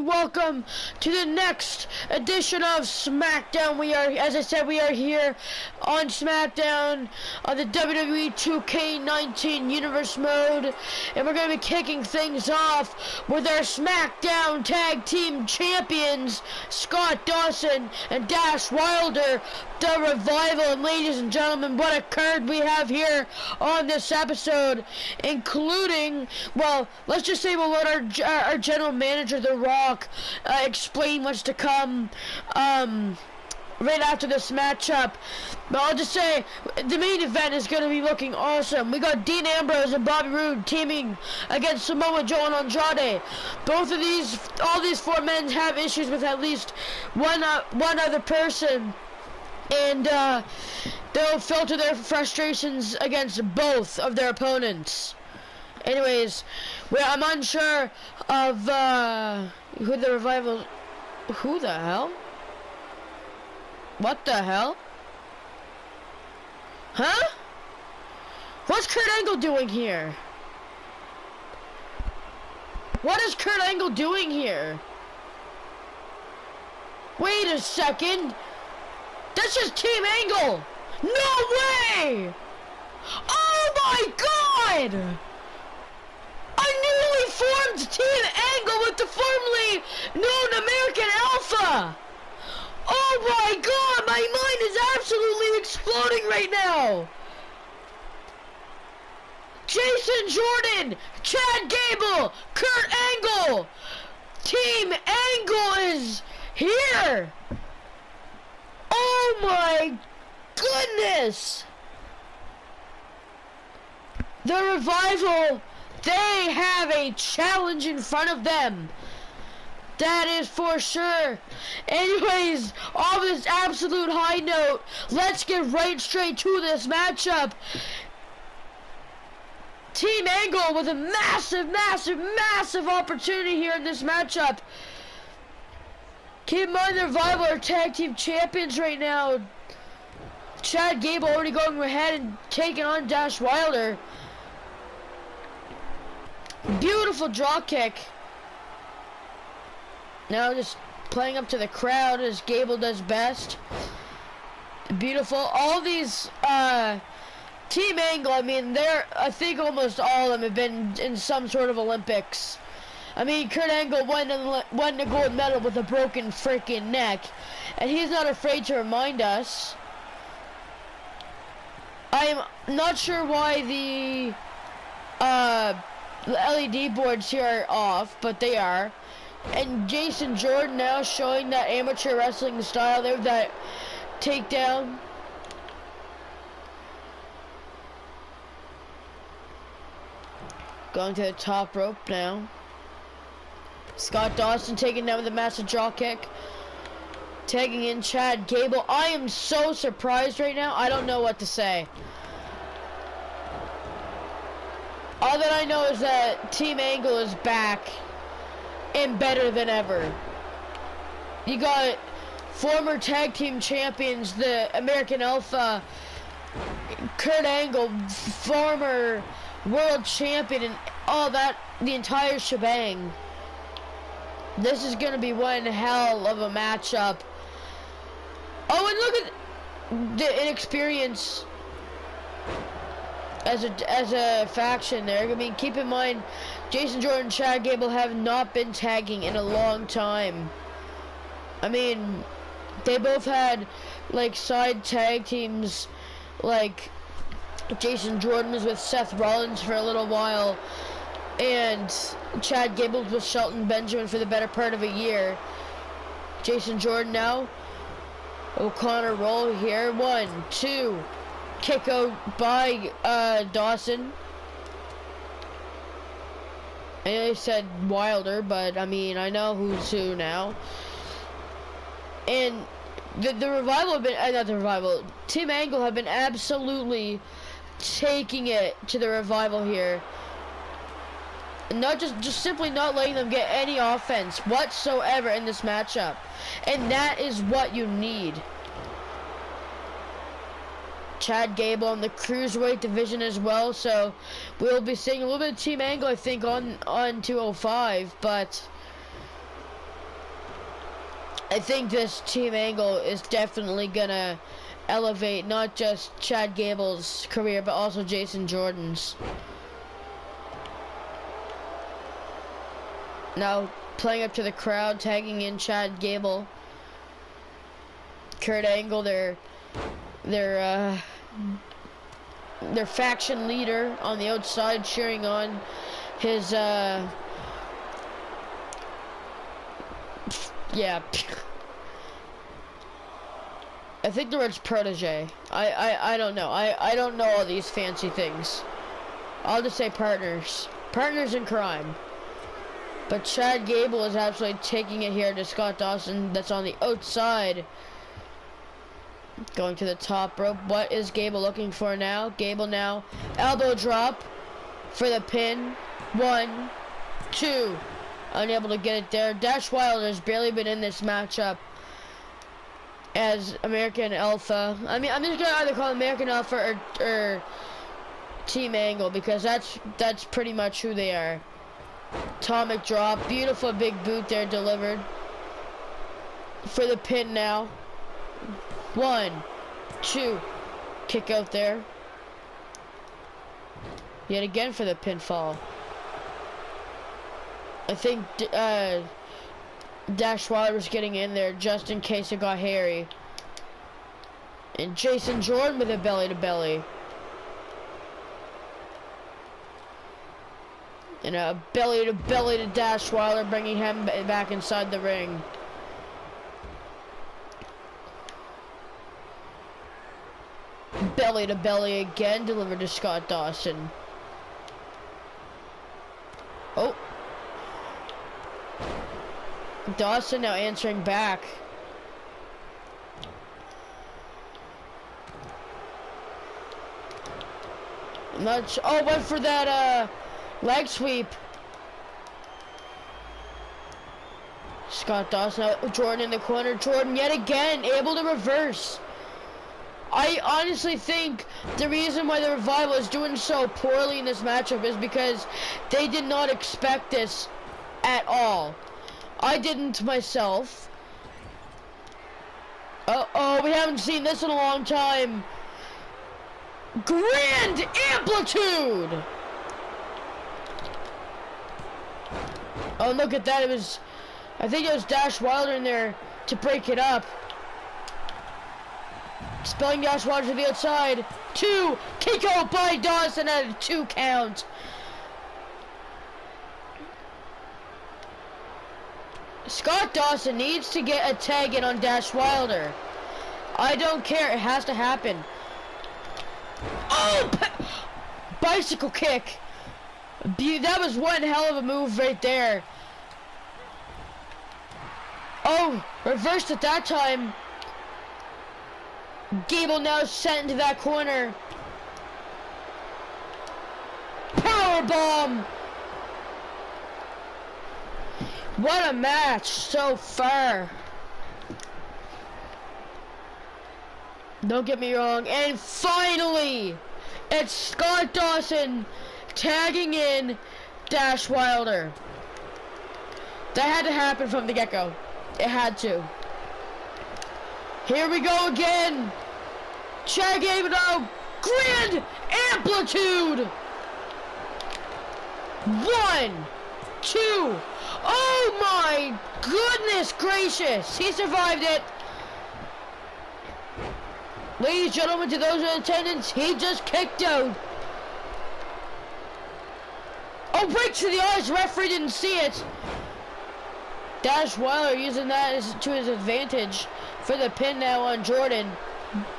and welcome to the next edition of SmackDown. We are, as I said, we are here on SmackDown on the WWE 2K19 Universe mode, and we're going to be kicking things off with our SmackDown Tag Team Champions, Scott Dawson and Dash Wilder, the Revival. And ladies and gentlemen, what a card we have here on this episode, including, well, let's just say we'll let our general manager, The Rock, explain what's to come right after this matchup. But I'll just say the main event is going to be looking awesome. We got Dean Ambrose and Bobby Roode teaming against Samoa Joe and Andrade. All these four men have issues with at least one other person, and they'll filter their frustrations against both of their opponents. Anyways, I'm unsure of who the Revival. Who the hell? What the hell? Huh? What's Kurt Angle doing here? What is Kurt Angle doing here? Wait a second. That's just Team Angle. No way! Oh my God! A newly formed Team Angle with the formerly known American Alpha! Oh my God, my mind is absolutely exploding right now! Jason Jordan, Chad Gable, Kurt Angle! Team Angle is here! Oh my goodness! The Revival, they have a challenge in front of them. That is for sure. Anyways, on this absolute high note, let's get right straight to this matchup. Team Angle with a massive opportunity here in this matchup. Keep in mind the Revival are tag team champions right now. Chad Gable already going ahead and taking on Dash Wilder. Beautiful draw kick. Now just playing up to the crowd as Gable does best. Beautiful. All these Team Angle, I mean, I think almost all of them have been in some sort of Olympics. I mean, Kurt Angle won the gold medal with a broken freaking neck, and he's not afraid to remind us. I am not sure why the LED boards here are off, but they are. And Jason Jordan now showing that amateur wrestling style there, that takedown. Going to the top rope now. Scott Dawson taking down with a massive draw kick. Tagging in Chad Gable. I am so surprised right now. I don't know what to say. All that I know is that Team Angle is back and better than ever. You got former tag team champions, the American Alpha, Kurt Angle, former world champion, and all that, the entire shebang. This is gonna be one hell of a matchup. Oh, and look at the inexperience as a faction there. I mean, keep in mind, Jason Jordan and Chad Gable have not been tagging in a long time. I mean, they both had like side tag teams, like Jason Jordan was with Seth Rollins for a little while, and Chad Gable was with Shelton Benjamin for the better part of a year. Jason Jordan now. O'Connor roll here. 1, 2. Kick out by Dawson. I know he said Wilder, but I mean, I know who's who now. And the Revival have been, not the Revival, Team Angle have been absolutely taking it to the Revival here. And not just simply not letting them get any offense whatsoever in this matchup. And that is what you need. Chad Gable in the Cruiserweight division as well, so we'll be seeing a little bit of Team Angle, I think, on 205, but I think this team angle is definitely gonna elevate not just Chad Gable's career, but also Jason Jordan's. Now playing up to the crowd, tagging in Chad Gable, Kurt Angle, their faction leader on the outside, cheering on his yeah. I think the word's protege. I don't know. I don't know all these fancy things. I'll just say partners. Partners in crime. But Chad Gable is absolutely taking it here to Scott Dawson, that's on the outside. Going to the top rope. What is Gable looking for now? Gable now. Elbow drop for the pin. 1, 2. Unable to get it there. Dash Wilder's barely been in this matchup as American Alpha. I mean, I'm just gonna either call him American Alpha or Team Angle, because that's pretty much who they are. Atomic drop. Beautiful big boot there delivered for the pin now. 1, 2. Kick out there. Yet again for the pinfall. I think Dash Wilder was getting in there just in case it got hairy. And Jason Jordan with a belly to belly. And a belly to Dash Wilder, bringing him back inside the ring. Belly to belly again, delivered to Scott Dawson. Oh. Dawson now answering back. Oh, went for that leg sweep. Scott Dawson, Jordan in the corner. Jordan yet again able to reverse. I honestly think the reason why the Revival is doing so poorly in this matchup is because they did not expect this at all. I didn't myself. Uh-oh, we haven't seen this in a long time. Grand amplitude! Oh, look at that. I think it was Dash Wilder in there to break it up. Spelling Dash Wilder to the outside. 2. Kick out by Dawson at a 2 count. Scott Dawson needs to get a tag in on Dash Wilder. I don't care. It has to happen. Oh! Bicycle kick. That was one hell of a move right there. Oh, reversed at that time. Gable now sent into that corner. Powerbomb. What a match so far. Don't get me wrong. And finally, it's Scott Dawson tagging in Dash Wilder. That had to happen from the get-go. It had to. Here we go again. Chad Gable now. Grand amplitude. 1, 2. Oh my goodness gracious. He survived it. Ladies and gentlemen, to those in attendance, he just kicked out. Oh, break to the eyes. Referee didn't see it. Dash Wilder using that to his advantage for the pin now on Jordan.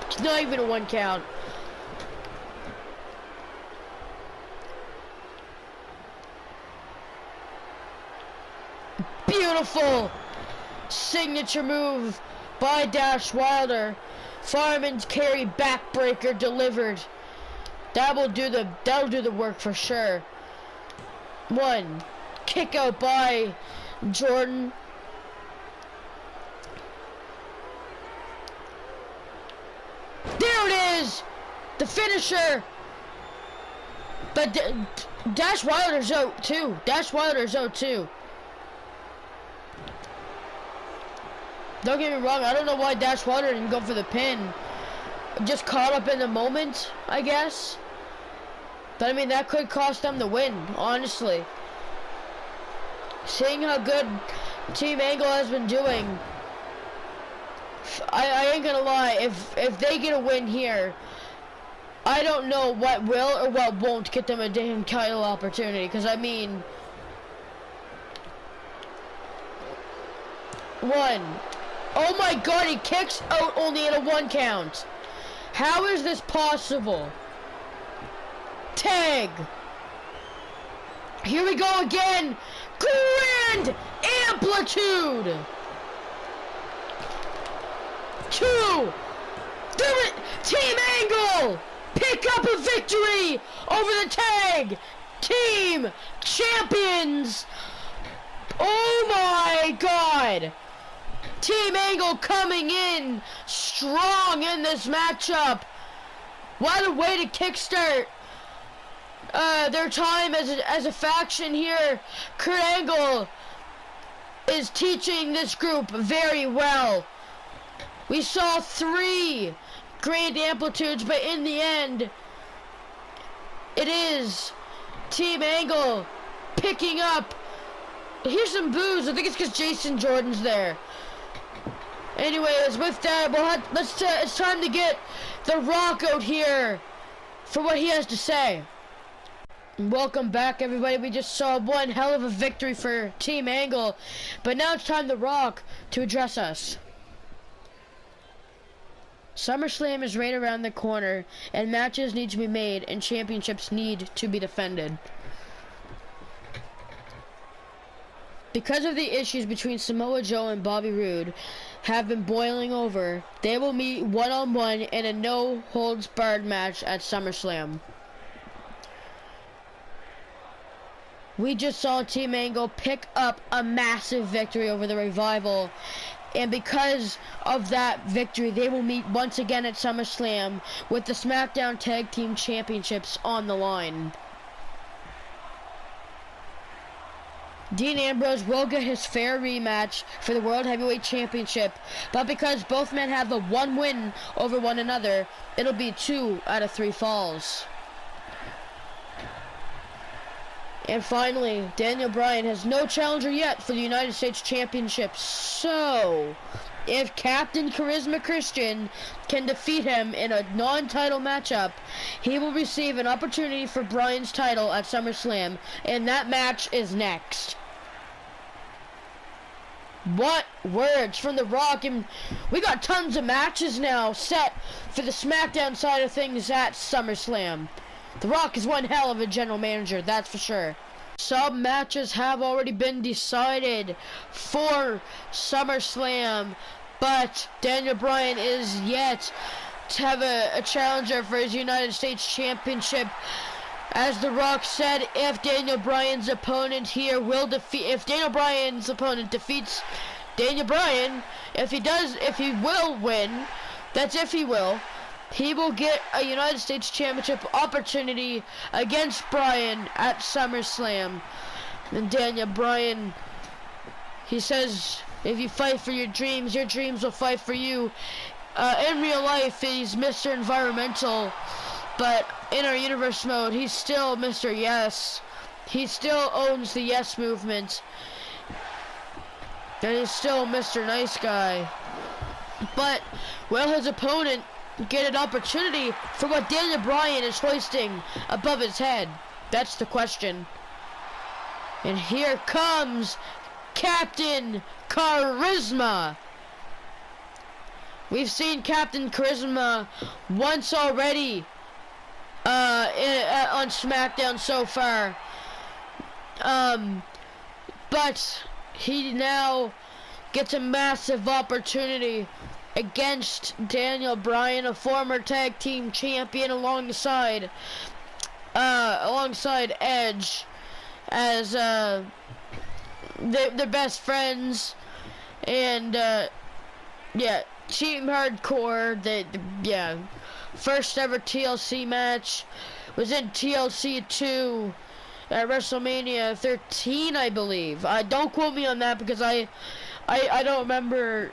It's not even a 1 count. Beautiful signature move by Dash Wilder. Fireman's carry backbreaker delivered. That'll do the work for sure. 1. Kick out by Jordan. There it is! The finisher! But Dash Wilder's out too. Dash Wilder's out too. Don't get me wrong, I don't know why Dash Water didn't go for the pin. Just caught up in the moment, I guess. But I mean, that could cost them the win, honestly. Seeing how good Team Angle has been doing, I ain't gonna lie, if they get a win here, I don't know what will or what won't get them a damn title opportunity. Because I mean, oh my god, he kicks out only at a 1 count. How is this possible? Tag. Here we go again. Grand amplitude. 2. Team Angle pick up a victory over the tag team champions. Oh my god. Team Angle coming in strong in this matchup. What a way to kickstart their time as a faction here. Kurt Angle is teaching this group very well. We saw 3 grand amplitudes, but in the end, it is Team Angle picking up. Here's some boos. I think it's because Jason Jordan's there. Anyways, with that, it's time to get The Rock out here for what he has to say. Welcome back, everybody. We just saw one hell of a victory for Team Angle, but now it's time The Rock to address us. SummerSlam is right around the corner, and matches need to be made, and championships need to be defended. Because of the issues between Samoa Joe and Bobby Roode have been boiling over, they will meet one-on-one in a no-holds-barred match at SummerSlam. We just saw Team Angle pick up a massive victory over the Revival, and because of that victory, they will meet once again at SummerSlam with the SmackDown Tag Team Championships on the line. Dean Ambrose will get his fair rematch for the World Heavyweight Championship, but because both men have the 1 win over one another, it'll be 2 out of 3 falls. And finally, Daniel Bryan has no challenger yet for the United States Championship. So, if Captain Charisma Christian can defeat him in a non-title matchup, he will receive an opportunity for Bryan's title at SummerSlam, and that match is next. What words from The Rock, and we got tons of matches now set for the SmackDown side of things at SummerSlam. The Rock is one hell of a general manager, that's for sure. Some matches have already been decided for SummerSlam, but Daniel Bryan is yet to have a challenger for his United States Championship. As The Rock said, if Daniel Bryan's opponent here will if Daniel Bryan's opponent defeats Daniel Bryan, if he will win, that's if he will, he will get a United States Championship opportunity against Bryan at SummerSlam. And Daniel Bryan, he says, if you fight for your dreams will fight for you. In real life, he's Mr. Environmental, but in our universe mode, he's still Mr. Yes. He still owns the Yes movement. And he's still Mr. Nice Guy. But will his opponent get an opportunity for what Daniel Bryan is hoisting above his head? That's the question. And here comes Captain Charisma. We've seen Captain Charisma once already on SmackDown so far. But he now gets a massive opportunity against Daniel Bryan, a former tag team champion, alongside Edge, as they're best friends, and yeah, Team Hardcore. First ever TLC match was in TLC 2 at WrestleMania 13, I believe. Don't quote me on that because I don't remember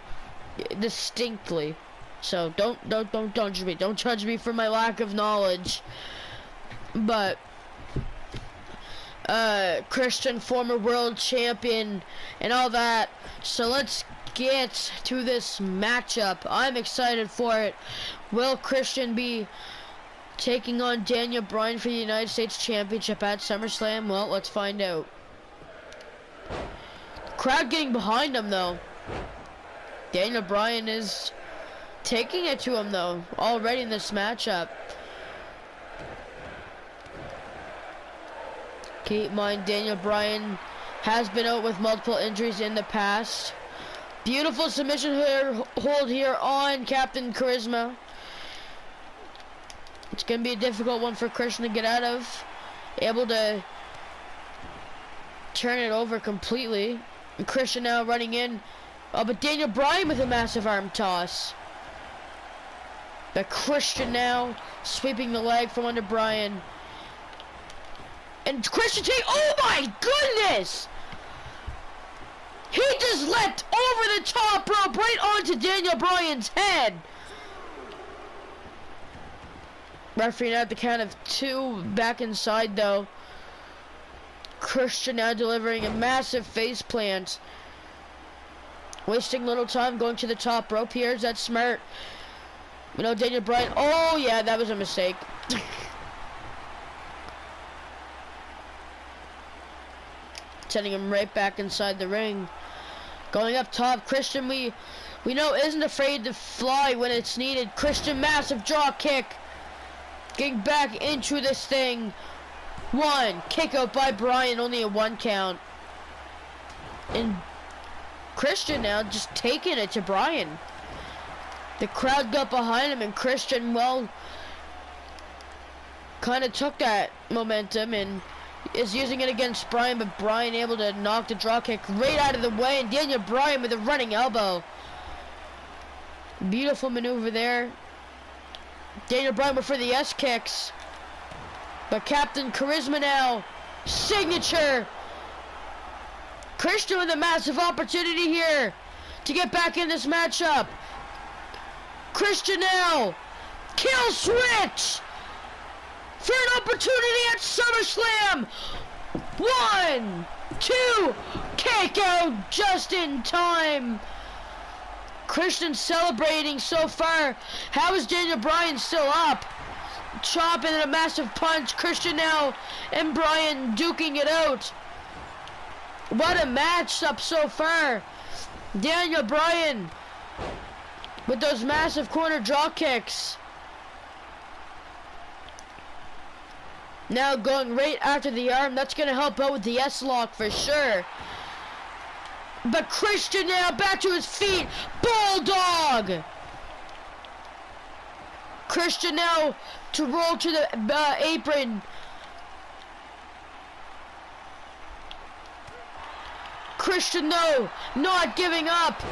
distinctly. So don't judge me. Don't judge me for my lack of knowledge. But Christian, former world champion and all that. So let's get to this matchup. I'm excited for it. Will Christian be taking on Daniel Bryan for the United States Championship at SummerSlam? Well, let's find out. Crowd getting behind him though. Daniel Bryan is taking it to him though already in this matchup. Keep in mind, Daniel Bryan has been out with multiple injuries in the past. Beautiful submission hold here on Captain Charisma. It's going to be a difficult one for Christian to get out of. Able to turn it over completely. And Christian now running in. Oh, but Daniel Bryan with a massive arm toss. But Christian now sweeping the leg from under Bryan. And Christian take, oh my goodness! He just leapt over the top rope right onto Daniel Bryan's head. Referee at the count of 2 back inside though. Christian now delivering a massive face plant. Wasting little time going to the top rope here. Is that smart? You know, Daniel Bryan. Oh yeah, that was a mistake. Sending him right back inside the ring. Going up top, Christian we know isn't afraid to fly when it's needed. Christian, massive drop kick. Getting back into this thing. 1 kick out by Bryan, only a 1 count. And Christian now just taking it to Bryan. The crowd got behind him and Christian, well, kind of took that momentum and is using it against Bryan, but Bryan able to knock the drop kick right out of the way, and Daniel Bryan with a running elbow. Beautiful maneuver there. Daniel Bryan went for the S kicks, but Captain Charisma now, signature. Christian with a massive opportunity here to get back in this matchup. Christian now, kill switch for an opportunity at SummerSlam. 1, 2, kick out just in time. Christian celebrating so far. How is Daniel Bryan still up? Chopping in a massive punch. Christian now and Bryan duking it out. What a match up so far. Daniel Bryan with those massive corner drop kicks. Now going right after the arm. That's going to help out with the S-lock for sure. But Christian now back to his feet. Bulldog. Christian now to roll to the apron. Christian though, not giving up.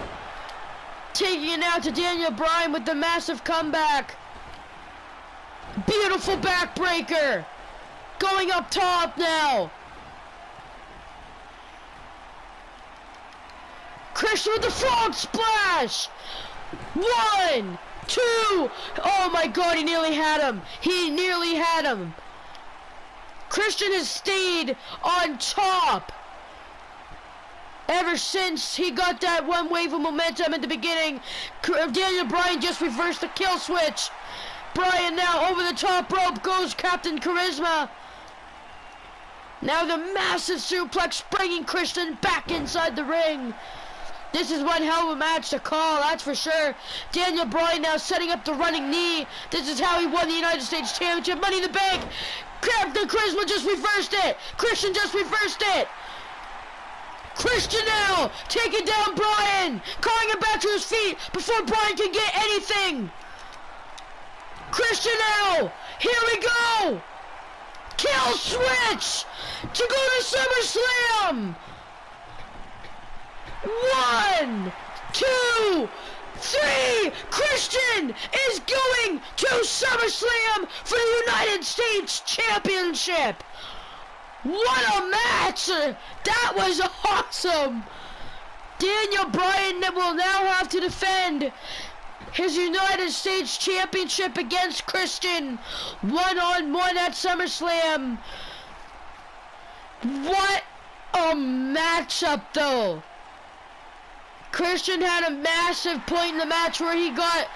Taking it now to Daniel Bryan with the massive comeback. Beautiful backbreaker. Going up top now. Christian with the frog splash. 1, 2. Oh my God, he nearly had him. He nearly had him. Christian has stayed on top ever since he got that one wave of momentum at the beginning. Daniel Bryan just reversed the kill switch. Bryan now over the top rope goes Captain Charisma. Now the massive suplex bringing Christian back inside the ring. This is one hell of a match to call, that's for sure. Daniel Bryan now setting up the running knee. This is how he won the United States Championship. Money in the Bank. Captain Charisma just reversed it. Christian just reversed it. Christian now taking down Bryan. Calling him back to his feet before Bryan can get anything. Christian now. Here we go. Kill switch to go to SummerSlam. 1, 2, 3. Christian is going to SummerSlam for the United States Championship. What a match! That was awesome. Daniel Daniel Bryan will now have to defend his United States Championship against Christian one-on-one at SummerSlam. What a matchup, though. Christian had a massive point in the match where he got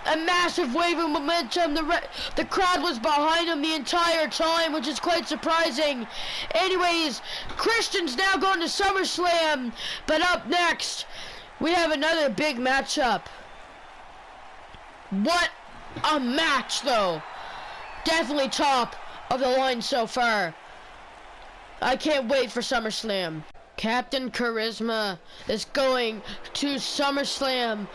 a massive wave of momentum. The crowd was behind him the entire time, which is quite surprising. Anyways, Christian's now going to SummerSlam. But up next, we have another big matchup. What a match, though. Definitely top of the line so far. I can't wait for SummerSlam. Captain Charisma is going to SummerSlam,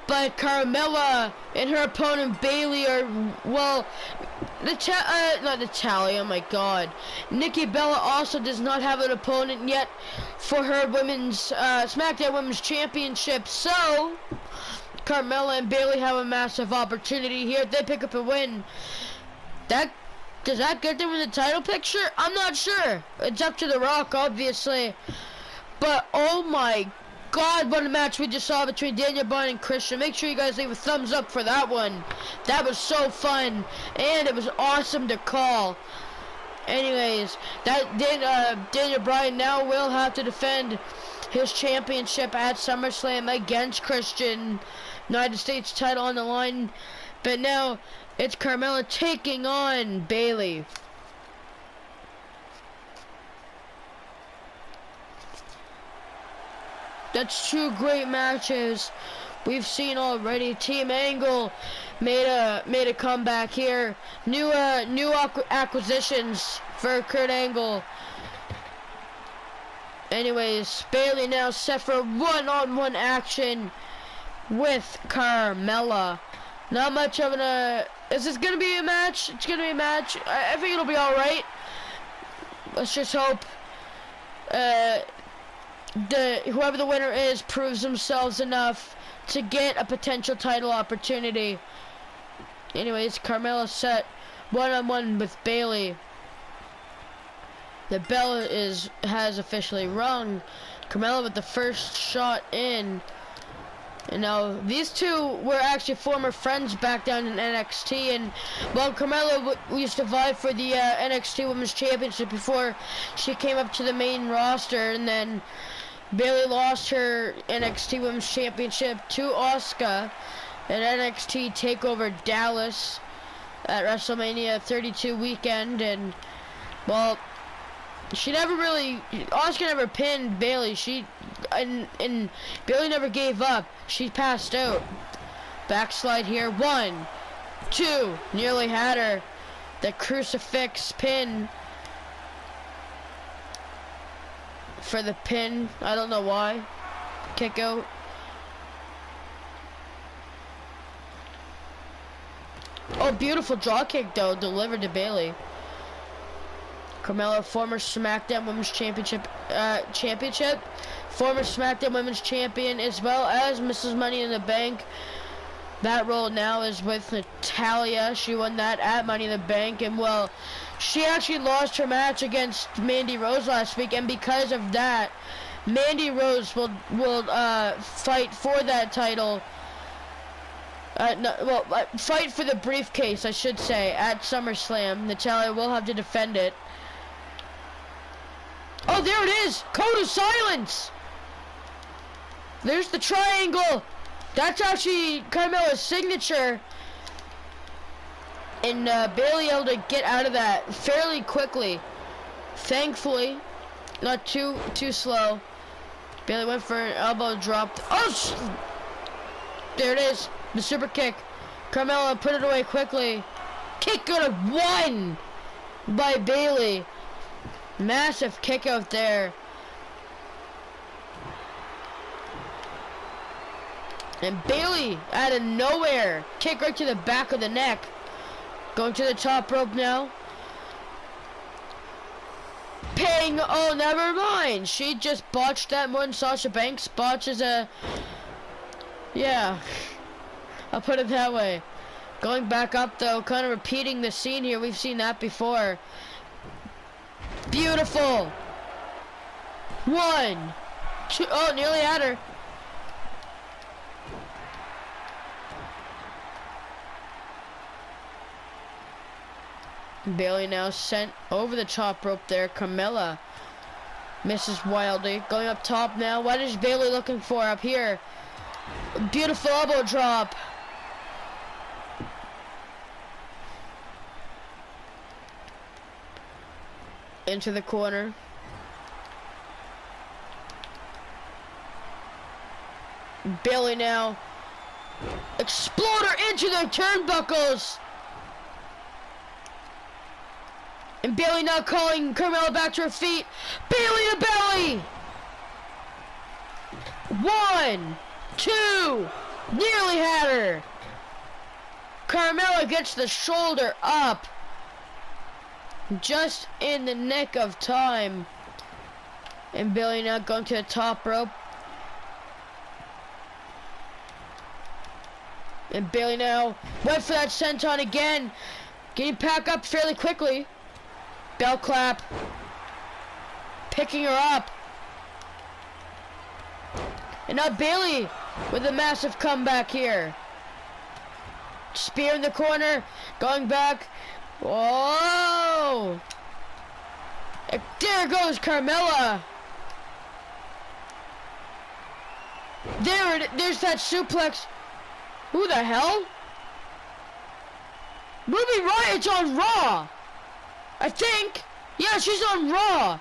but Carmella and her opponent Bayley are, well, not Natalia, oh my god. Nikki Bella also does not have an opponent yet for her SmackDown Women's Championship, so Carmella and Bayley have a massive opportunity here if they pick up a win. Does that get them in the title picture? I'm not sure. It's up to The Rock, obviously. But, oh my god, what a match we just saw between Daniel Bryan and Christian. Make sure you guys leave a thumbs up for that one. That was so fun. And it was awesome to call. Anyways, Daniel Bryan now will have to defend his championship at SummerSlam against Christian. United States title on the line. But now it's Carmella taking on Bayley. That's two great matches we've seen already. Team Angle made a comeback here. New acquisitions for Kurt Angle. Anyways, Bayley now set for one-on-one action with Carmella. Not much of is this gonna be a match? It's gonna be a match. I think it'll be alright. Let's just hope whoever the winner is proves themselves enough to get a potential title opportunity. Anyways, Carmella set one-on-one with Bayley. The bell has officially rung. Carmella with the first shot in. And now, these two were actually former friends back down in NXT, and, well, Carmella used to vie for the NXT Women's Championship before she came up to the main roster, and then Bayley lost her NXT Women's Championship to Asuka at NXT TakeOver Dallas at WrestleMania 32 weekend, and, well, Asuka never pinned Bayley. And Bayley never gave up. She passed out. Backslide here. 1, 2. Nearly had her. The crucifix pin. For the pin. I don't know why. Kick out. Oh, beautiful draw kick though. Delivered to Bayley. Carmella, former SmackDown Women's Championship, former SmackDown Women's Champion, as well as Mrs. Money in the Bank. That role now is with Natalia. She won that at Money in the Bank, and, well, she actually lost her match against Mandy Rose last week, and because of that, Mandy Rose will fight for that title. Fight for the briefcase, I should say, at SummerSlam. Natalia will have to defend it. Oh, there it is! Code of silence! There's the triangle! That's actually Carmella's signature. And Bayley able to get out of that fairly quickly. Thankfully. Not too slow. Bayley went for an elbow drop. Oh! There it is. The super kick. Carmella put it away quickly. Kick out of 1 by Bayley. Massive kick out there. And Bayley out of nowhere. Kick right to the back of the neck. Going to the top rope now. Ping. Oh, never mind. She just botched that more than Sasha Banks botches a... Yeah. I'll put it that way. Going back up though, kind of repeating the scene here. We've seen that before. Beautiful. 1, 2. Oh, nearly had her. Bailey now sent over the top rope there. Carmella misses wildly. Going up top now. What is Bailey looking for up here? Beautiful elbow drop. Into the corner. Bailey now. Exploder into the turnbuckles. And Bailey now calling Carmella back to her feet. Bailey to belly. 1, 2. Nearly had her. Carmella gets the shoulder up. Just in the nick of time. And Bailey now going to the top rope. And Bailey now went for that senton again. Getting back up fairly quickly. Bell clap. Picking her up. And now Bailey with a massive comeback here. Spear in the corner. Going back. Whoa! There goes Carmella. There's that suplex. Who the hell? Ruby Riot's on Raw. I think. Yeah, she's on Raw.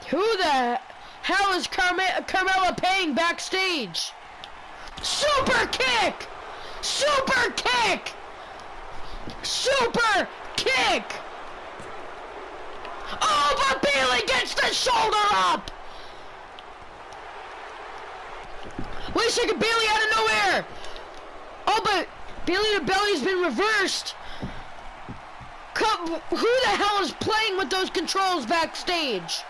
Who the hell is Carmella paying backstage? Super kick! Super kick! Super kick! Oh, but Bailey gets the shoulder up! Wait a second, Bailey out of nowhere! Oh, but Bailey to belly's been reversed. Who the hell is playing with those controls backstage?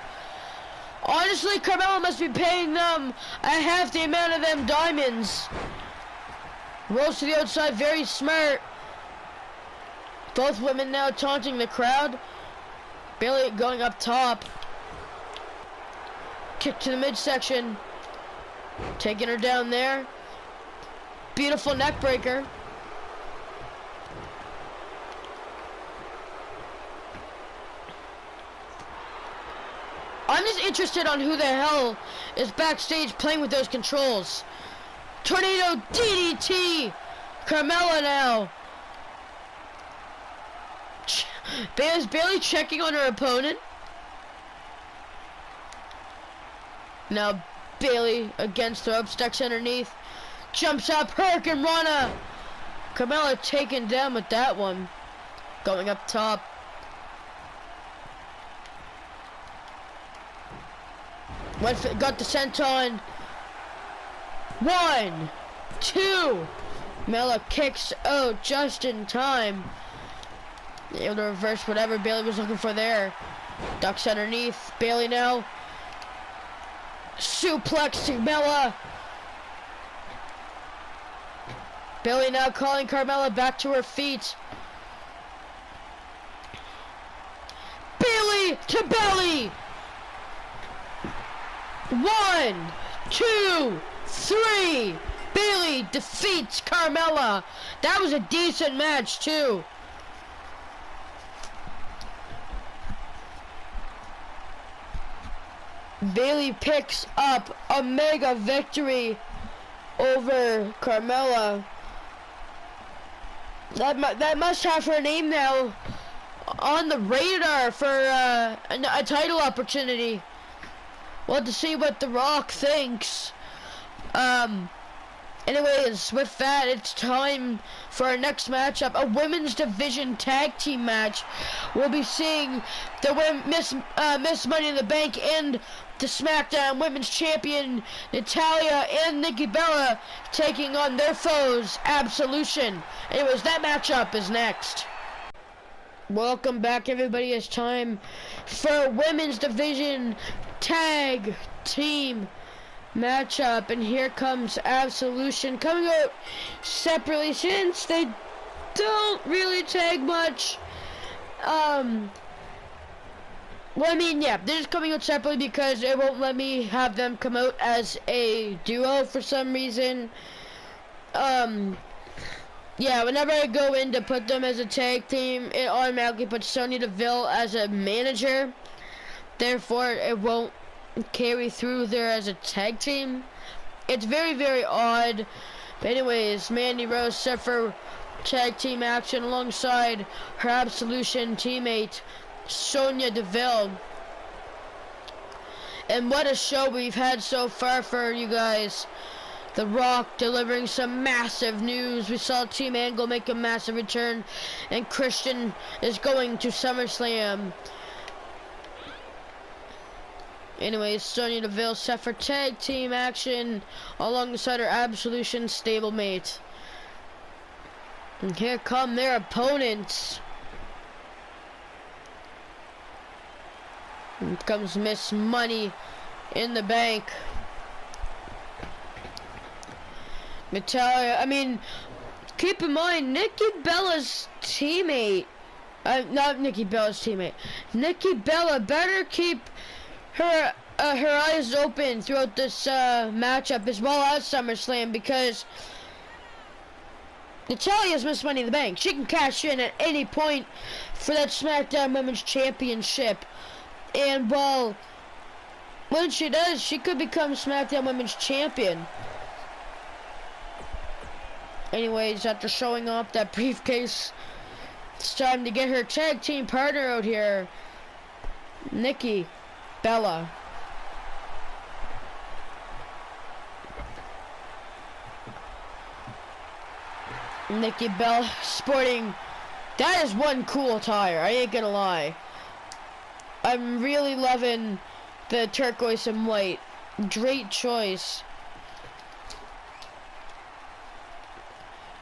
Honestly, Carmella must be paying them a half the amount of them diamonds. Rolls to the outside, very smart. Both women now taunting the crowd. Bailey going up top. Kick to the midsection. Taking her down there. Beautiful neck breaker. I'm just interested on who the hell is backstage playing with those controls. Tornado DDT. Carmella now. Is Bailey checking on her opponent? Now Bailey against the rope, stuck underneath. Jumps up, Hurricane Rana. Carmella taken down with that one. Going up top. Got the senton. 1, 2. Mella kicks out just in time. Able to reverse whatever Bailey was looking for there. Ducks underneath. Bailey now. Suplex to Mella. Bailey now calling Carmella back to her feet. Bailey to belly. 1, 2, 3. Bailey defeats Carmella. That was a decent match too. Bailey picks up a mega victory over Carmella. That must have her name now on the radar for a title opportunity. We'll have to see what The Rock thinks. Anyways, with that, it's time for our next matchup, a women's division tag team match. We'll be seeing the Miss Money in the Bank and the SmackDown Women's Champion Natalya and Nikki Bella taking on their foes, Absolution. Anyways, that matchup is next. Welcome back, everybody. It's time for a women's division tag team matchup, and here comes Absolution coming out separately since they don't really tag much. Well, I mean, yeah, they're just coming out separately because it won't let me have them come out as a duo for some reason. Yeah, whenever I go in to put them as a tag team, it automatically puts Sonya Deville as a manager. Therefore, it won't carry through there as a tag team. It's very, very odd. But anyways, Mandy Rose set for tag team action alongside her Absolution teammate, Sonya Deville. And what a show we've had so far for you guys. The Rock delivering some massive news. We saw Team Angle make a massive return, and Christian is going to SummerSlam. Anyways, Sonya Deville set for tag team action alongside her Absolution stablemate. And here come their opponents. Here comes Miss Money in the Bank. Natalya, I mean, keep in mind, Nikki Bella's teammate, not Nikki Bella's teammate, Nikki Bella better keep her eyes open throughout this matchup as well as SummerSlam, because Natalya's Miss Money in the Bank. She can cash in at any point for that SmackDown Women's Championship. And well, when she does, she could become SmackDown Women's Champion. Anyways, after showing off that briefcase, it's time to get her tag team partner out here, Nikki Bella. Nikki Bella sporting, that is one cool attire, I ain't gonna lie. I'm really loving the turquoise and white. Great choice.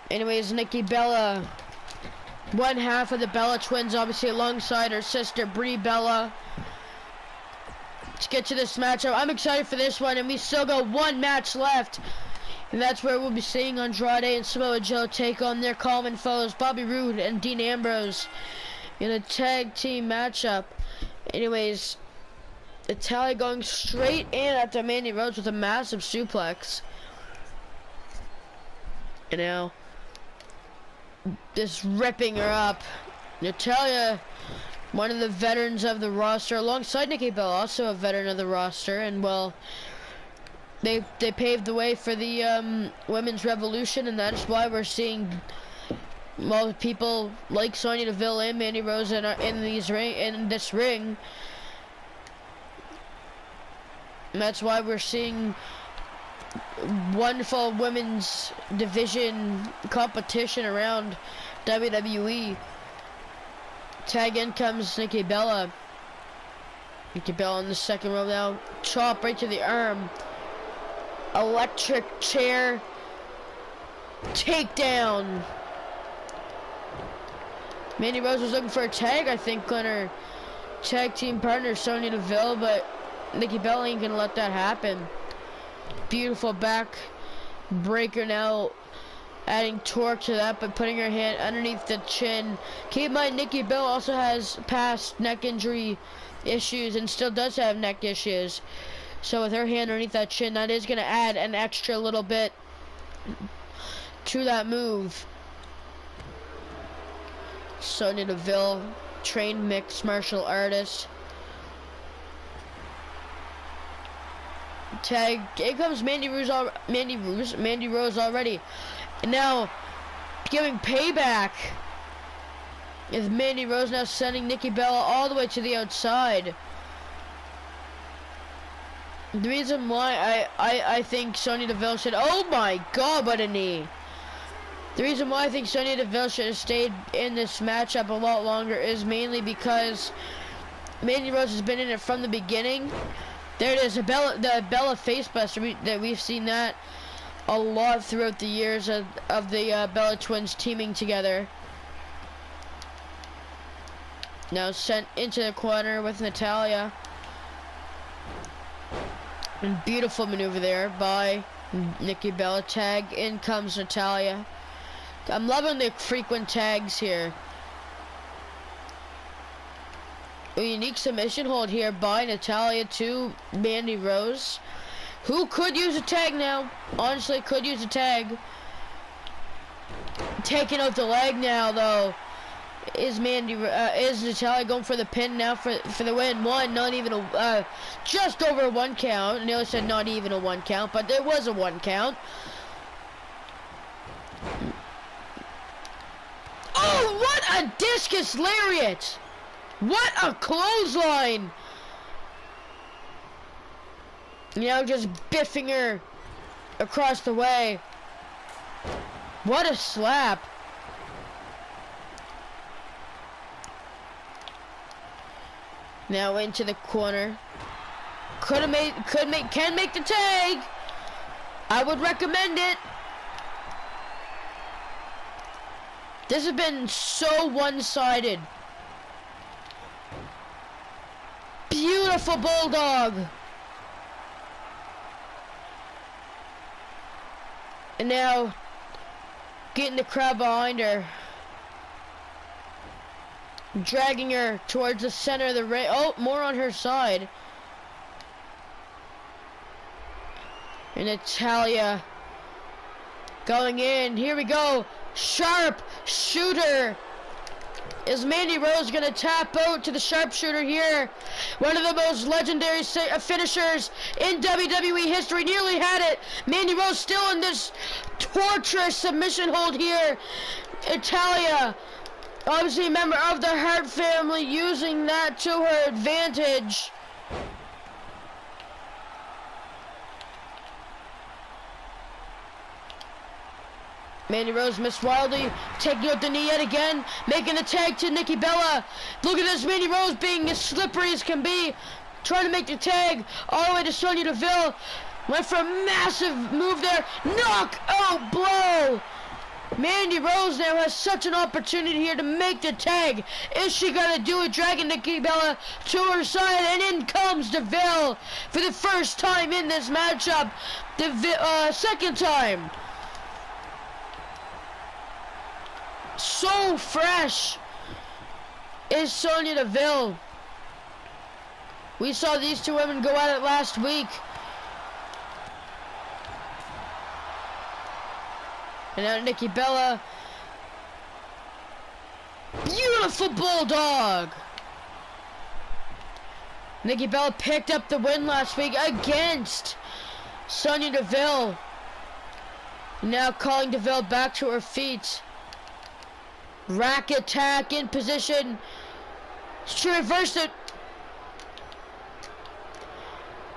Anyways, Nikki Bella, one half of the Bella twins, obviously alongside her sister Brie Bella. Let's get to this matchup. I'm excited for this one, and we still got one match left. And that's where we'll be seeing Andrade and Samoa Joe take on their common foes, Bobby Roode and Dean Ambrose, in a tag team matchup. Anyways, Natalya going straight in after Mandy Rose with a massive suplex. And now, just ripping her up. Natalya, one of the veterans of the roster, alongside Nikki Bella, also a veteran of the roster, and well, they paved the way for the women's revolution, and that's why we're seeing well people like Sonya Deville and Mandy Rose in this ring. And that's why we're seeing wonderful women's division competition around WWE. Tag in comes Nikki Bella. Nikki Bella in the second row now. Chop right to the arm. Electric chair. Takedown. Mandy Rose was looking for a tag, I think, on her tag team partner Sonya Deville, but Nikki Bella ain't gonna let that happen. Beautiful back breaker now, adding torque to that, but putting her hand underneath the chin. Keep in mind, Nikki Bella also has past neck injury issues and still does have neck issues. So with her hand underneath that chin, that is going to add an extra little bit to that move. Sonya Deville, trained mixed martial artist. Tag, here comes Mandy Rose already. And now, giving payback. Is Mandy Rose now sending Nikki Bella all the way to the outside. The reason why I think Sonya Deville should, oh my god, what a knee. The reason why I think Sonya Deville should have stayed in this matchup a lot longer is mainly because Mandy Rose has been in it from the beginning. There it is, the Bella facebuster. We've seen that a lot throughout the years of the Bella twins teaming together. Now sent into the corner with Natalya. And beautiful maneuver there by Nikki Bella. Tag, in comes Natalya. I'm loving the frequent tags here. A unique submission hold here by Natalya to Mandy Rose, who could use a tag now. Honestly, could use a tag. taking out the leg now, though. Is Natalia going for the pin now for the win? One, not even a, just over a 1 count. Nearly said not even a 1 count, but there was a 1 count. Oh, what a discus lariat! What a clothesline! Now just biffing her across the way. What a slap! Now into the corner. Can make the tag. I would recommend it. This has been so one-sided. Beautiful bulldog. And now getting the crowd behind her. Dragging her towards the center of the ring. Oh, more on her side. And Natalia going in. Here we go. Sharp shooter. Is Mandy Rose gonna tap out to the sharpshooter here? One of the most legendary finishers in WWE history. Nearly had it. Mandy Rose still in this torturous submission hold here. Natalia, obviously a member of the Hart family, using that to her advantage. Mandy Rose missed wildly, taking out the knee yet again, making the tag to Nikki Bella. Look at this, Mandy Rose being as slippery as can be, trying to make the tag all the way to Sonya Deville. Went for a massive move there, knockout blow. Mandy Rose now has such an opportunity here to make the tag. Is she gonna do it? Dragging Nikki Bella to her side, and in comes Deville for the first time in this matchup. Second time. So fresh is Sonya Deville. We saw these two women go at it last week. And now Nikki Bella. Beautiful bulldog. Nikki Bella picked up the win last week against Sonya Deville. Now calling Deville back to her feet. Rack attack in position. She reversed it.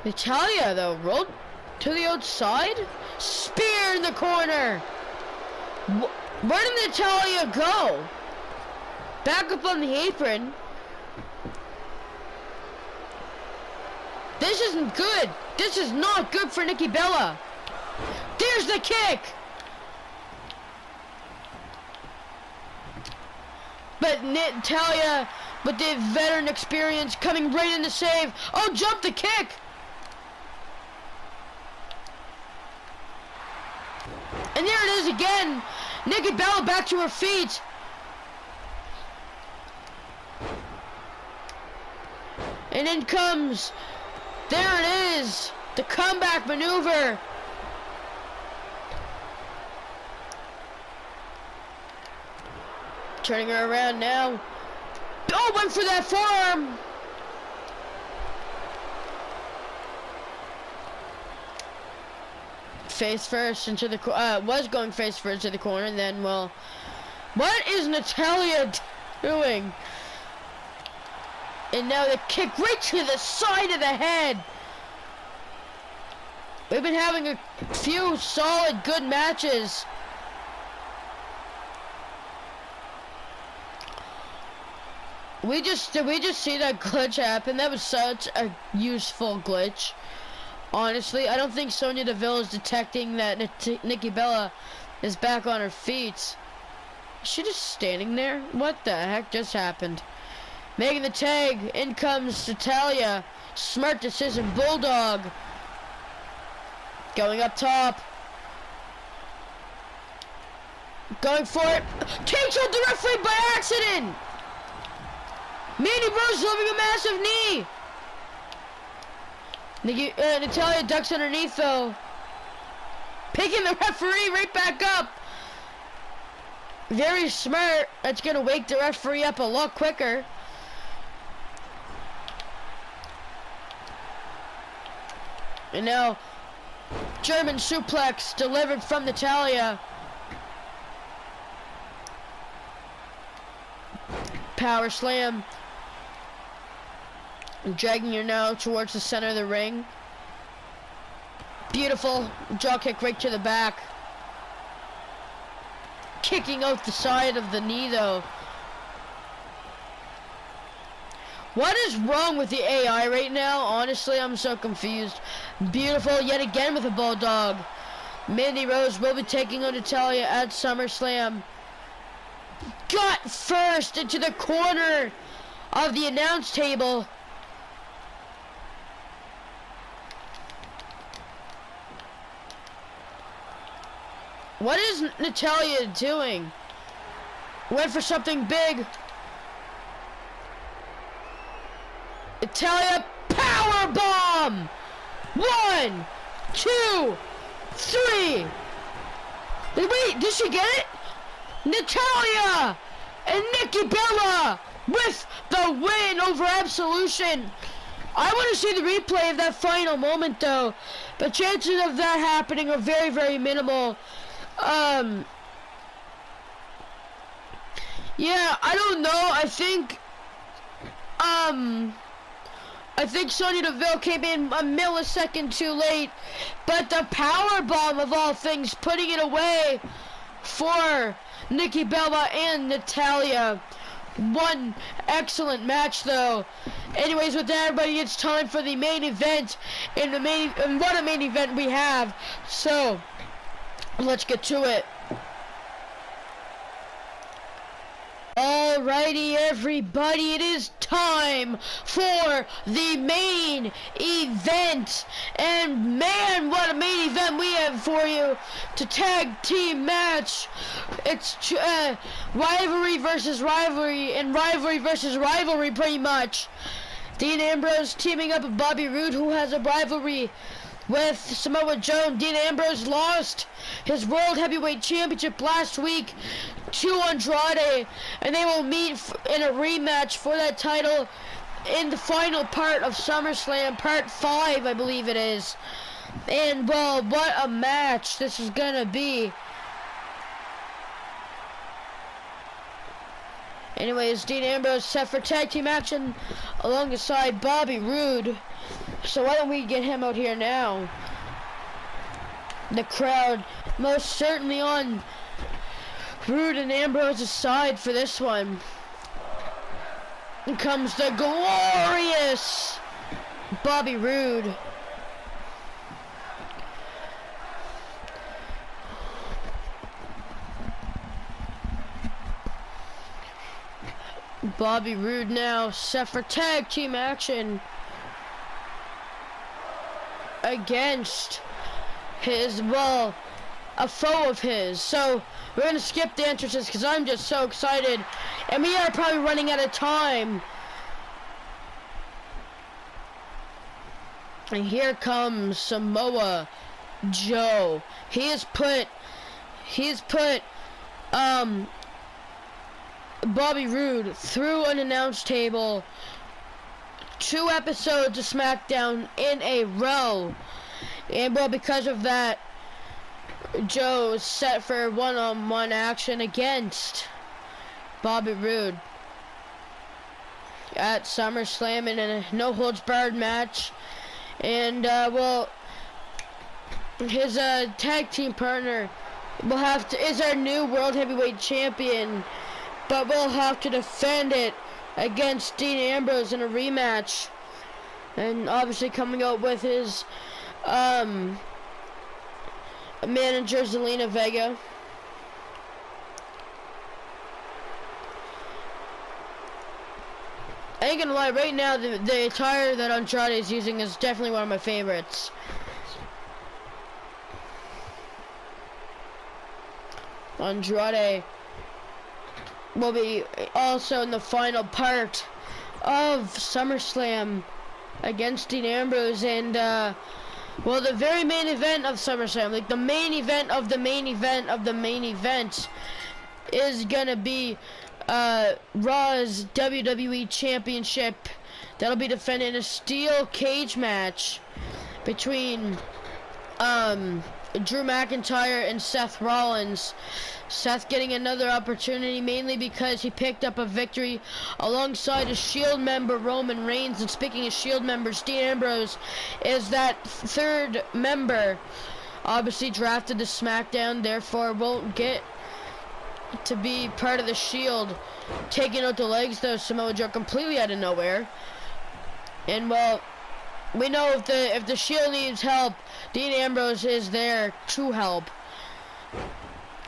Natalia, though, rolled to the outside. Spear in the corner. Where did Natalia go? Back up on the apron. This isn't good. This is not good for Nikki Bella. There's the kick. But Natalia, with the veteran experience, coming right in to save. Oh, jump the kick. And there it is again. Nikki Bella back to her feet. And in comes, there it is, the comeback maneuver. Turning her around now. Oh, went for that forearm. Face first into the was going face first to the corner, and then, well, what is Natalia doing? And now the kick right to the side of the head. We've been having a few solid, good matches. We just see that glitch happen. That was such a useful glitch. Honestly, I don't think Sonya Deville is detecting that Nikki Bella is back on her feet. Is she just standing there? What the heck just happened? Making the tag. In comes Natalia. Smart decision. Bulldog. Going up top. Going for it. Takes out the referee by accident. Mandy Rose delivering a massive knee. Natalia ducks underneath though. Picking the referee right back up. Very smart. That's gonna wake the referee up a lot quicker. And now, German suplex delivered from Natalya. Power slam. Dragging her now towards the center of the ring. Beautiful jaw kick right to the back. Kicking out the side of the knee though. What is wrong with the AI right now? Honestly, I'm so confused. Beautiful yet again with a bulldog. Mandy Rose will be taking on Natalya at SummerSlam. Gut first into the corner of the announce table. What is Natalya doing? Went for something big. Natalya power bomb. 1, 2, 3. Wait, did she get it? Natalya and Nikki Bella with the win over Absolution. I want to see the replay of that final moment though, but chances of that happening are very, very minimal. Yeah, I don't know. I think Sonya Deville came in a millisecond too late, but the power bomb of all things, putting it away for Nikki Bella and Natalya. One excellent match though. Anyways, with that, everybody, it's time for the main event, and what a main event we have. So let's get to it. Alrighty, everybody, it is time for the main event. And man, what a main event we have for you. To tag team match. It's rivalry versus rivalry, and rivalry versus rivalry pretty much. Dean Ambrose teaming up with Bobby Roode, who has a rivalry with Samoa Joe. Dean Ambrose lost his World Heavyweight Championship last week to Andrade, and they will meet in a rematch for that title in the final part of SummerSlam, part 5, I believe it is. And well, what a match this is gonna be. Anyways, Dean Ambrose set for tag team action alongside Bobby Roode. So why don't we get him out here now? The crowd most certainly on Roode and Ambrose's side for this one. Here comes the glorious Bobby Roode. Bobby Roode now set for tag team action against his, well, a foe of his. So we're gonna skip the entrances because I'm just so excited, and we are probably running out of time. And here comes Samoa Joe. He has put Bobby Roode through an announce table 2 episodes of SmackDown in a row. And well, because of that, Joe is set for one-on-one action against Bobby Roode at SummerSlam in a no-holds-barred match. And well, his tag team partner is our new World Heavyweight Champion, but we'll have to defend it against Dean Ambrose in a rematch. And obviously coming out with his manager, Zelina Vega. I ain't gonna lie, right now the attire that Andrade is using is definitely one of my favorites. Andrade will be also in the final part of SummerSlam against Dean Ambrose, and well, the very main event of SummerSlam, like the main event of the main event of the main event, is gonna be Raw's WWE Championship. That'll be defended in a steel cage match between Drew McIntyre and Seth Rollins. Seth getting another opportunity mainly because he picked up a victory alongside a Shield member, Roman Reigns. And speaking of Shield members, Dean Ambrose is that third member, obviously drafted to SmackDown, therefore won't get to be part of the Shield. Taking out the legs though, Samoa Joe completely out of nowhere. And well, we know if the Shield needs help, Dean Ambrose is there to help.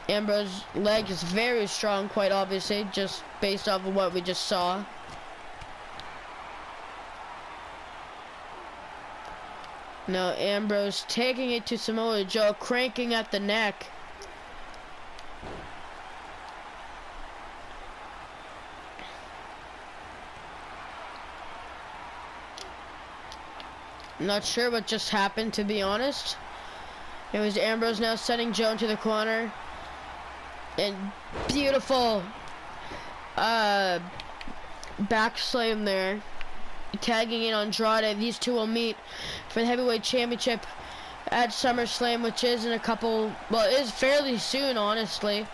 Ambrose's leg is very strong, quite obviously, just based off of what we just saw. Now Ambrose taking it to Samoa Joe, cranking at the neck. Not sure what just happened, to be honest. It was Ambrose now sending Joe into the corner. And beautiful back slam there. Tagging in Andrade. These two will meet for the heavyweight championship at SummerSlam, which is in a couple, well, it is fairly soon, honestly.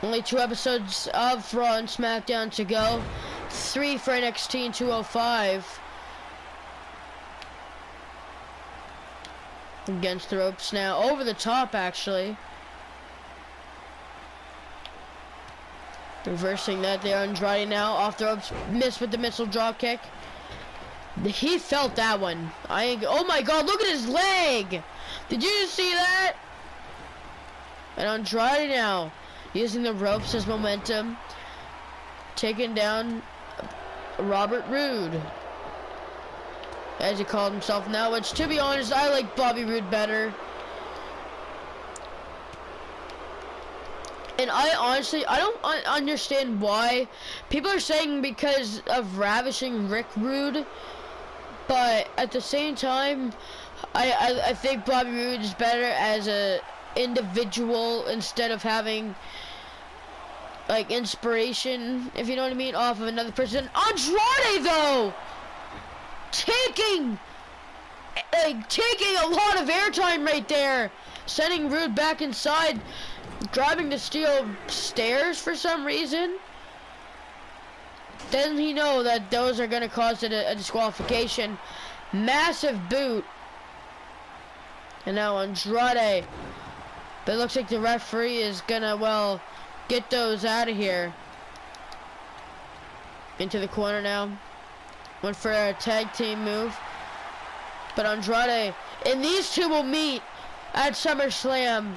Only 2 episodes of Raw and SmackDown to go. 3 for NXT and 205. Against the ropes now. Over the top, actually. Reversing that there. Andrade now off the ropes. Missed with the missile drop kick. He felt that one. Oh my god, look at his leg! Did you just see that? And Andrade now using the ropes as momentum. Taking down Robert Roode, as he called himself now, which, to be honest, I like Bobby Roode better. And I honestly, I don't understand why. People are saying because of ravishing Rick Rude, but at the same time, I think Bobby Roode is better as a individual instead of having like inspiration, if you know what I mean, off of another person. Andrade though, taking a lot of airtime right there, sending Roode back inside. Grabbing the steel stairs for some reason. Doesn't he know that those are going to cause it a disqualification? Massive boot. And now Andrade. But it looks like the referee is going to, well, get those out of here. Into the corner now. Went for a tag team move. But Andrade, and these two will meet at SummerSlam.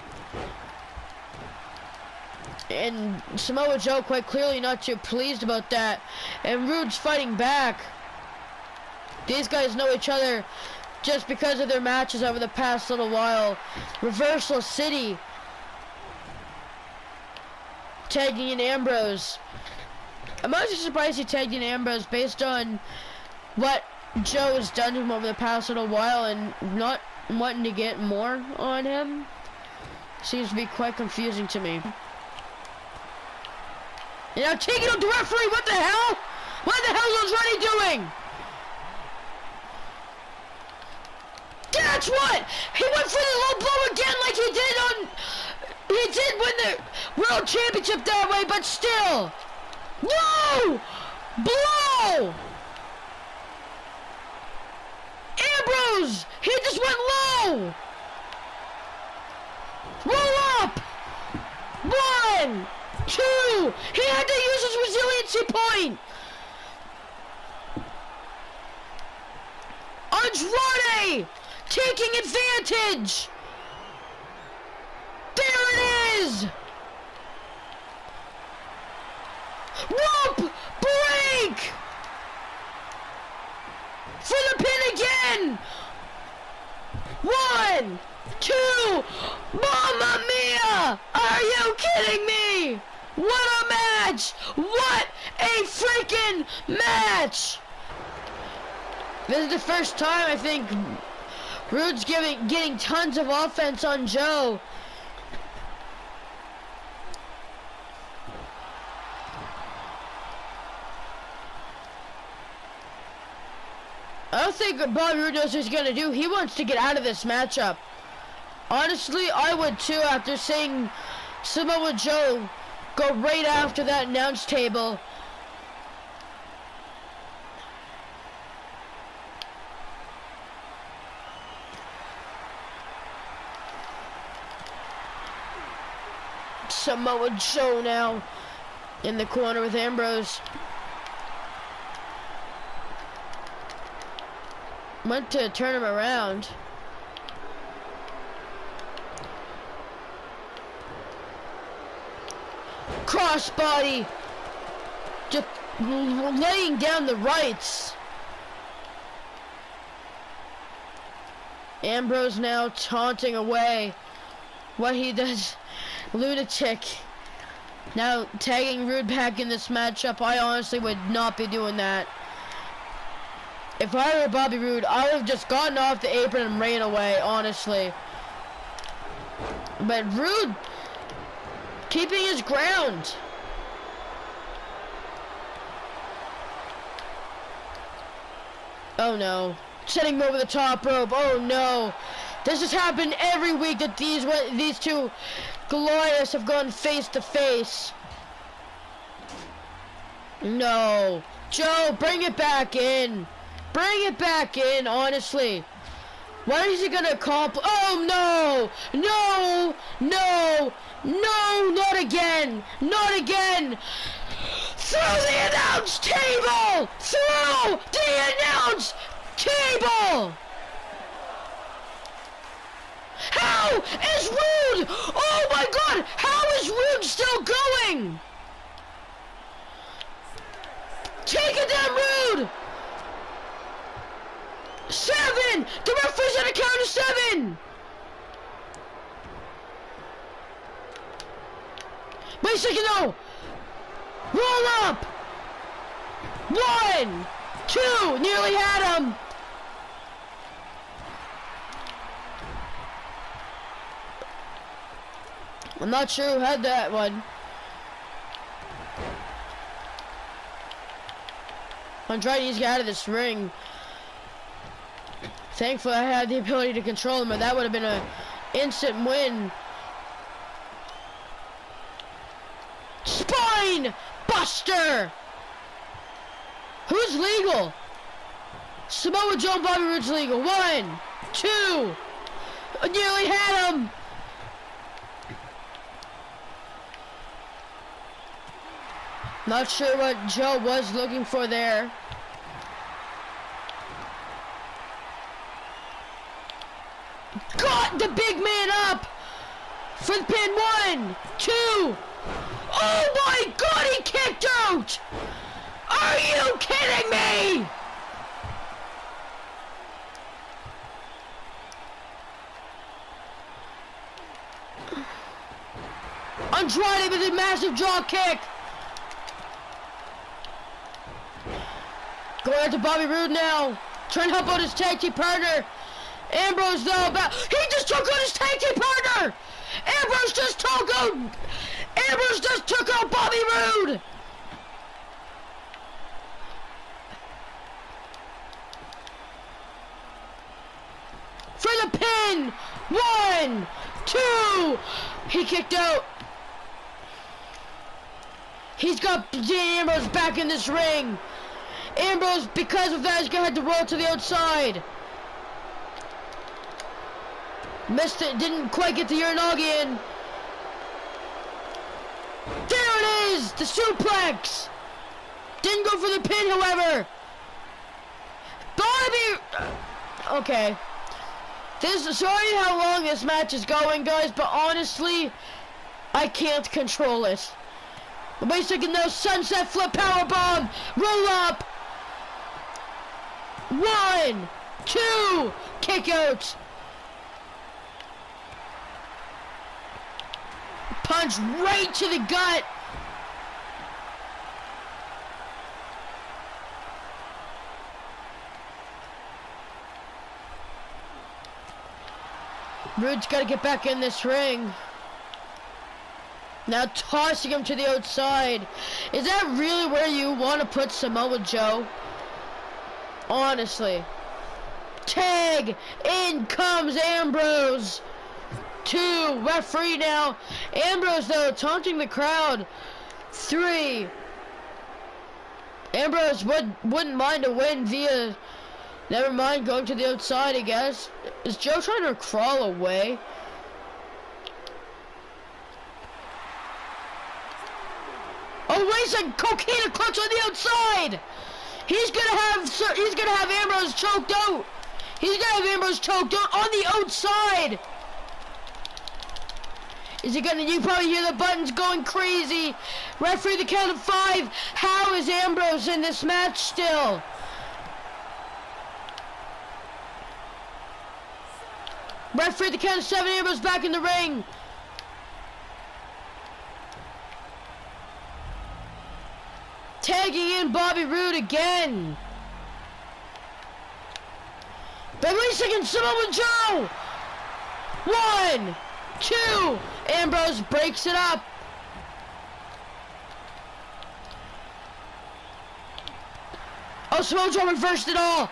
And Samoa Joe quite clearly not too pleased about that. And Roode's fighting back. These guys know each other just because of their matches over the past little while. Reversal City tagging in Ambrose. I'm actually surprised he tagged in Ambrose based on what Joe has done to him over the past little while and not wanting to get more on him. Seems to be quite confusing to me. And now taking out the referee, what the hell? What the hell is Andrade doing? That's what! He went for the low blow again like he did win the World Championship that way, but still. No! Blow! Ambrose! He just went low! Roll up! 1, 2! He had to use his resiliency point! Andrade! Taking advantage! There it is! Whoop! Break! For the pin again! 1, 2! Mamma mia! Are you kidding me? What a match! What a freaking match! This is the first time I think Roode's getting tons of offense on Joe. I don't think Bobby Roode knows what he's gonna do. He wants to get out of this matchup. Honestly, I would too after seeing Samoa Joe go right after that announce table. Samoa Joe now in the corner with Ambrose. Went to turn him around. Crossbody. Just laying down the rights. Ambrose now taunting away what he does. Lunatic. Now tagging Roode back in this matchup. I honestly would not be doing that. If I were Bobby Roode, I would have just gotten off the apron and ran away, honestly. But Roode keeping his ground. Oh no. Setting him over the top rope. Oh no. This has happened every week that these two Goliaths have gone face to face. No. Joe, bring it back in. Bring it back in, honestly. What is he gonna accomplish? Oh no! No! No! No! Not again! Not again! Through the announce table! Through the announce table! How is Roode? Oh my god! How is Roode still going? Take it down, Roode! 7! The referee's on a count of 7! Wait a second, no! Roll up! 1, 2, nearly had him! I'm not sure who had that one. I'm trying to get out of this ring. Thankfully, I had the ability to control him, but that would have been an instant win. Spine Buster! Who's legal? Samoa Joe and Bobby Roode's legal. 1, 2. I nearly had him. Not sure what Joe was looking for there. Got the big man up for the pin. 1, 2. Oh my god, he kicked out! Are you kidding me? Andrade with a massive jaw kick. Going out to Bobby Roode now. Trying to help out his tag team partner. Ambrose though, he just took out his tag team partner. Ambrose just took out Bobby Roode. For the pin. 1, 2. He kicked out. He's got Dean Ambrose back in this ring. Ambrose, because of that, is gonna have to roll to the outside. Missed it, didn't quite get the Uranagi in. There it is, the suplex. Didn't go for the pin, however. Bobby, okay. Sorry how long this match is going, guys, but honestly, I can't control it. Wait a second, no, sunset flip powerbomb, roll up. 1, 2, kick out. Punch right to the gut. Roode's got to get back in this ring. Now tossing him to the outside. Is that really where you want to put Samoa Joe? Honestly. Tag. In comes Ambrose. 2. Referee now. Ambrose, though, taunting the crowd. 3. Ambrose wouldn't mind a win via... Never mind, going to the outside, I guess. Is Joe trying to crawl away? Oh, wait a second. Cocaine clutch on the outside. He's gonna have Ambrose choked out. He's gonna have Ambrose choked out on the outside. Is he gonna? You probably hear the buttons going crazy. Referee the count of 5. How is Ambrose in this match still? Referee the count of 7. Ambrose back in the ring. Tagging in Bobby Roode again. But wait a second, Samoa Joe! 1, 2, Ambrose breaks it up. Oh, Samoa Joe reversed it all.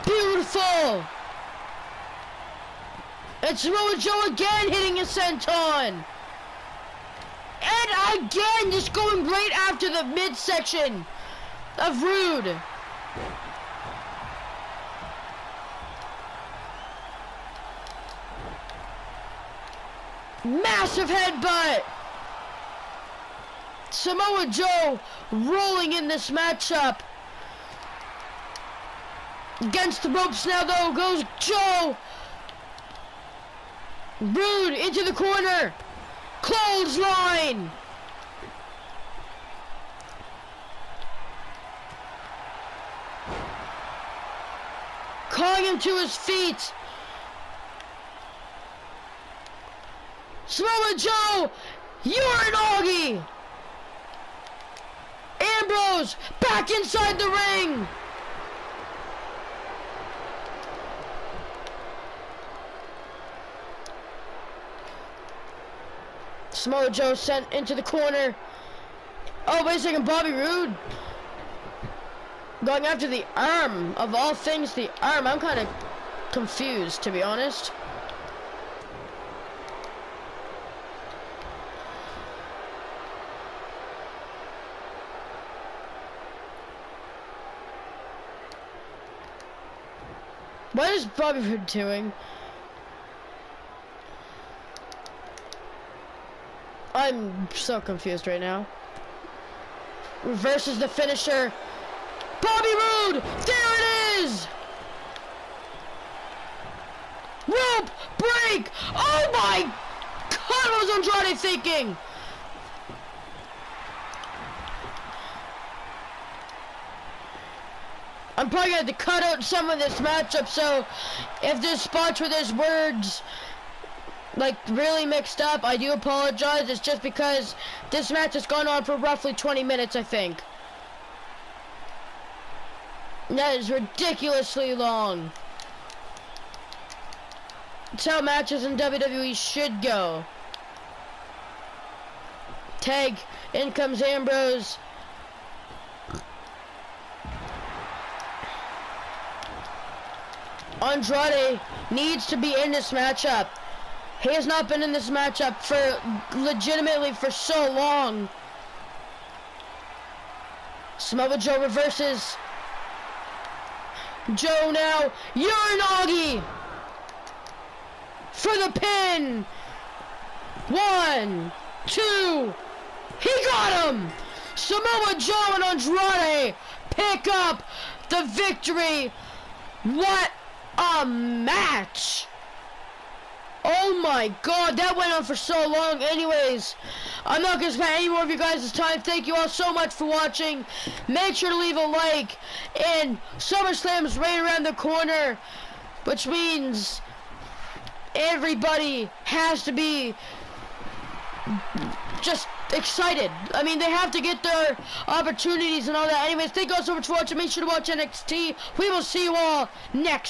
Beautiful. And Samoa Joe again hitting a senton. And again, just going right after the midsection of Roode. Massive headbutt. Samoa Joe rolling in this matchup. Against the ropes now, though, goes Joe. Roode into the corner. Clothesline. Calling him to his feet. Samoa Joe, you're an Augie. Ambrose back inside the ring. Samoa Joe sent into the corner. Oh, wait a second, Bobby Roode going after the arm. Of all things, the arm. I'm kind of confused, to be honest. What is Bobby Roode doing? I'm so confused right now. Reverses the finisher. Bobby Roode! There it is! Rope! Break! Oh my God, what was Andrade thinking? I'm probably going to have to cut out some of this matchup, so if there's spots where there's words like really mixed up, I do apologize. It's just because this match has gone on for roughly 20 minutes, I think. That is ridiculously long. It's how matches in WWE should go. Tag, in comes Ambrose. Andrade needs to be in this matchup. He has not been in this matchup legitimately for so long. Samoa Joe reverses. Joe now, you're an Augie for the pin. 1, 2, he got him. Samoa Joe and Andrade pick up the victory. What a match! Oh my God, that went on for so long. Anyways, I'm not gonna spend any more of you guys' time. Thank you all so much for watching. Make sure to leave a like. And SummerSlam's right around the corner, which means everybody has to be just excited. I mean, they have to get their opportunities and all that. Anyways, thank you all so much for watching. Make sure to watch NXT. We will see you all next.